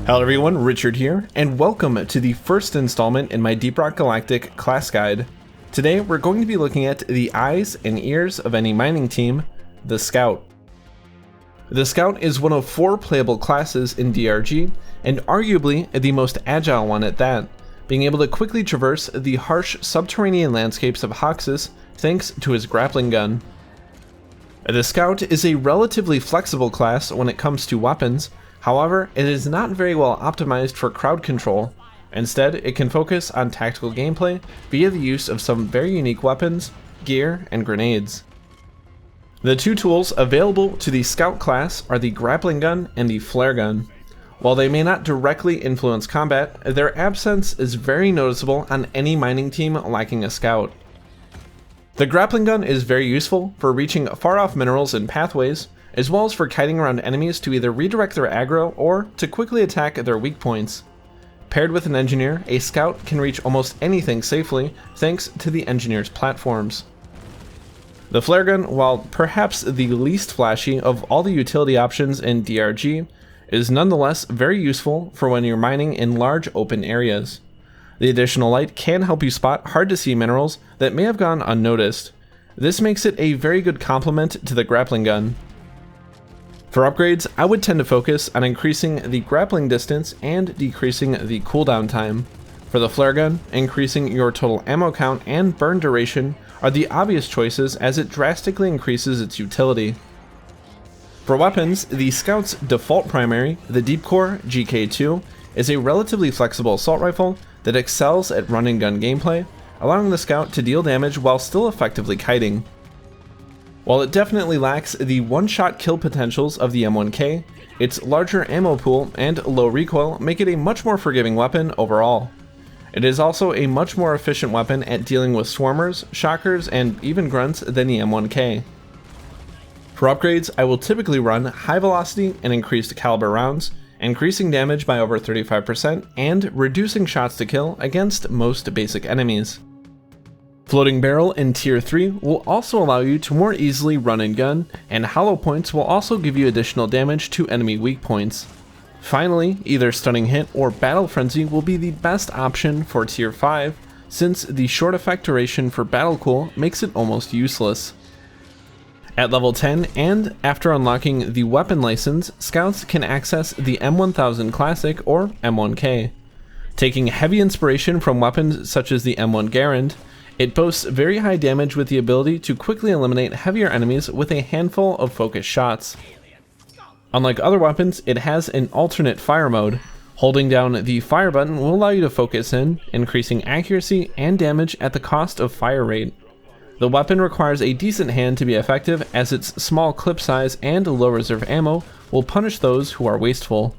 Hello everyone, Richard here, and welcome to the first installment in my Deep Rock Galactic class guide. Today we're going to be looking at the eyes and ears of any mining team, the Scout. The Scout is one of 4 playable classes in DRG, and arguably the most agile one at that, being able to quickly traverse the harsh subterranean landscapes of Hoxus thanks to his grappling gun. The Scout is a relatively flexible class when it comes to weapons. However, it is not very well optimized for crowd control. Instead, it can focus on tactical gameplay via the use of some very unique weapons, gear, and grenades. The 2 tools available to the Scout class are the grappling gun and the flare gun. While they may not directly influence combat, their absence is very noticeable on any mining team lacking a Scout. The grappling gun is very useful for reaching far-off minerals and pathways, as well as for kiting around enemies to either redirect their aggro or to quickly attack their weak points. Paired with an engineer, a Scout can reach almost anything safely thanks to the engineer's platforms. The flare gun, while perhaps the least flashy of all the utility options in DRG, is nonetheless very useful for when you're mining in large open areas. The additional light can help you spot hard-to-see minerals that may have gone unnoticed. This makes it a very good complement to the grappling gun. For upgrades, I would tend to focus on increasing the grappling distance and decreasing the cooldown time. For the flare gun, increasing your total ammo count and burn duration are the obvious choices as it drastically increases its utility. For weapons, the Scout's default primary, the Deep Core GK2, is a relatively flexible assault rifle that excels at run and gun gameplay, allowing the Scout to deal damage while still effectively kiting. While it definitely lacks the one-shot kill potentials of the M1K, its larger ammo pool and low recoil make it a much more forgiving weapon overall. It is also a much more efficient weapon at dealing with swarmers, shockers, and even grunts than the M1K. For upgrades, I will typically run high velocity and increased caliber rounds, increasing damage by over 35% and reducing shots to kill against most basic enemies. Floating barrel in tier 3 will also allow you to more easily run and gun, and hollow points will also give you additional damage to enemy weak points. Finally, either stunning hit or battle frenzy will be the best option for tier 5, since the short effect duration for battle cool makes it almost useless. At level 10 and after unlocking the weapon license, Scouts can access the M1000 Classic or M1K. Taking heavy inspiration from weapons such as the M1 Garand, it boasts very high damage with the ability to quickly eliminate heavier enemies with a handful of focused shots. Unlike other weapons, it has an alternate fire mode. Holding down the fire button will allow you to focus in, increasing accuracy and damage at the cost of fire rate. The weapon requires a decent hand to be effective, as its small clip size and low reserve ammo will punish those who are wasteful.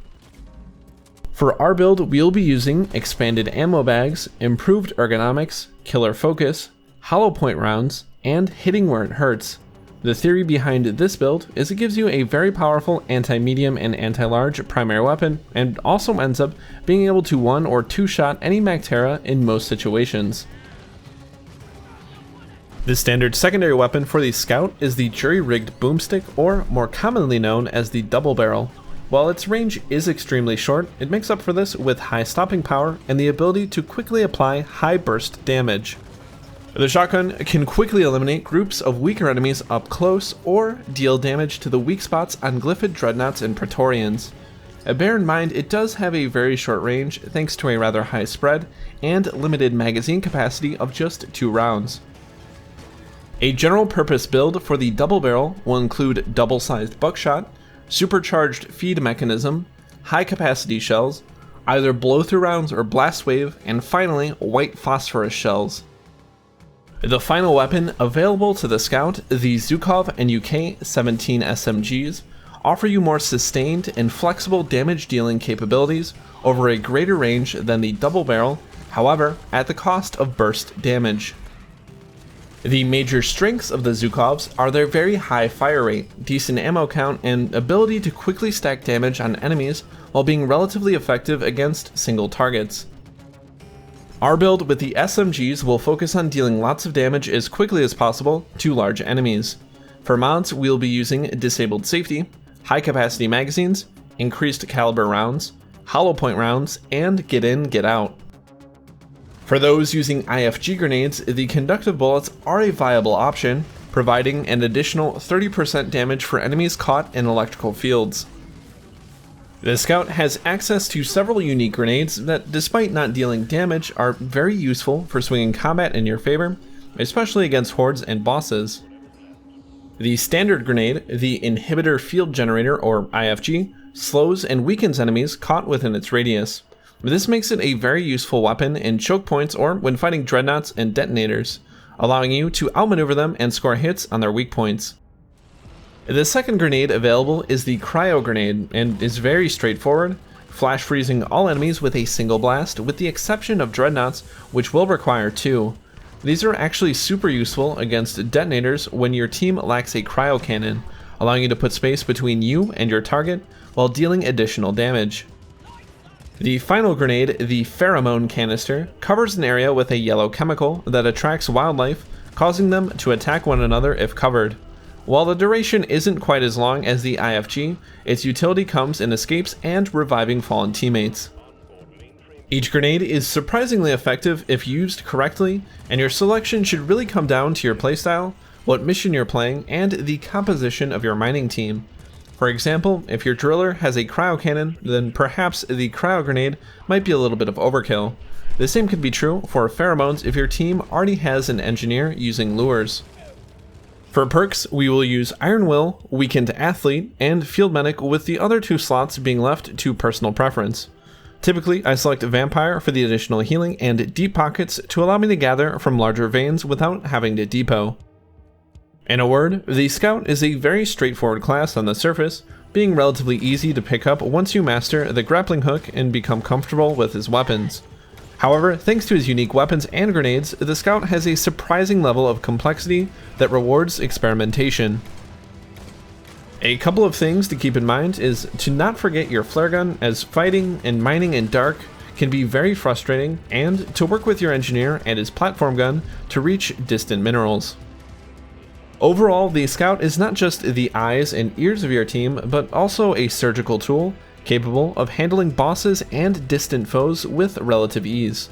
For our build, we'll be using expanded ammo bags, improved ergonomics, killer focus, hollow point rounds, and hitting where it hurts. The theory behind this build is it gives you a very powerful anti-medium and anti-large primary weapon, and also ends up being able to 1 or 2 shot any Mactera in most situations. The standard secondary weapon for the Scout is the jury-rigged boomstick, or more commonly known as the double barrel. While its range is extremely short, it makes up for this with high stopping power and the ability to quickly apply high burst damage. The shotgun can quickly eliminate groups of weaker enemies up close or deal damage to the weak spots on Glyphid Dreadnoughts and Praetorians. Bear in mind it does have a very short range thanks to a rather high spread and limited magazine capacity of just 2 rounds. A general purpose build for the double barrel will include double-sized buckshot, supercharged feed mechanism, high capacity shells, either blow-through rounds or blast wave, and finally white phosphorus shells. The final weapon available to the Scout, the Zhukov and UK-17 SMGs, offer you more sustained and flexible damage dealing capabilities over a greater range than the double barrel, however at the cost of burst damage. The major strengths of the Zhukovs are their very high fire rate, decent ammo count, and ability to quickly stack damage on enemies while being relatively effective against single targets. Our build with the SMGs will focus on dealing lots of damage as quickly as possible to large enemies. For mods, we'll be using disabled safety, high capacity magazines, increased caliber rounds, hollow point rounds, and get in, get out. For those using IFG grenades, the conductive bullets are a viable option, providing an additional 30% damage for enemies caught in electrical fields. The Scout has access to several unique grenades that, despite not dealing damage, are very useful for swinging combat in your favor, especially against hordes and bosses. The standard grenade, the Inhibitor Field Generator or IFG, slows and weakens enemies caught within its radius. This makes it a very useful weapon in choke points or when fighting dreadnoughts and detonators, allowing you to outmaneuver them and score hits on their weak points. The second grenade available is the Cryo Grenade and is very straightforward, flash freezing all enemies with a single blast with the exception of dreadnoughts, which will require 2. These are actually super useful against detonators when your team lacks a cryo cannon, allowing you to put space between you and your target while dealing additional damage. The final grenade, the Pheromone Canister, covers an area with a yellow chemical that attracts wildlife, causing them to attack one another if covered. While the duration isn't quite as long as the IFG, its utility comes in escapes and reviving fallen teammates. Each grenade is surprisingly effective if used correctly, and your selection should really come down to your playstyle, what mission you're playing, and the composition of your mining team. For example, if your driller has a cryo cannon, then perhaps the cryo grenade might be a little bit of overkill. The same could be true for pheromones if your team already has an engineer using lures. For perks, we will use Iron Will, Weakened Athlete, and Field Medic, with the other 2 slots being left to personal preference. Typically, I select Vampire for the additional healing and Deep Pockets to allow me to gather from larger veins without having to depot. In a word, the Scout is a very straightforward class on the surface, being relatively easy to pick up once you master the grappling hook and become comfortable with his weapons. However, thanks to his unique weapons and grenades, the Scout has a surprising level of complexity that rewards experimentation. A couple of things to keep in mind is to not forget your flare gun, as fighting and mining in dark can be very frustrating, and to work with your engineer and his platform gun to reach distant minerals. Overall, the Scout is not just the eyes and ears of your team, but also a surgical tool capable of handling bosses and distant foes with relative ease.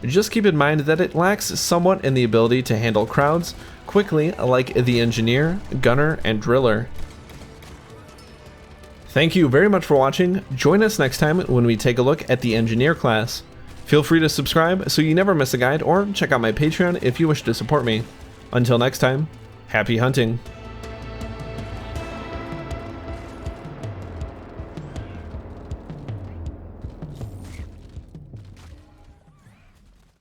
Just keep in mind that it lacks somewhat in the ability to handle crowds quickly like the engineer, gunner, and driller. Thank you very much for watching. Join us next time when we take a look at the engineer class. Feel free to subscribe so you never miss a guide, or check out my Patreon if you wish to support me. Until next time, happy hunting.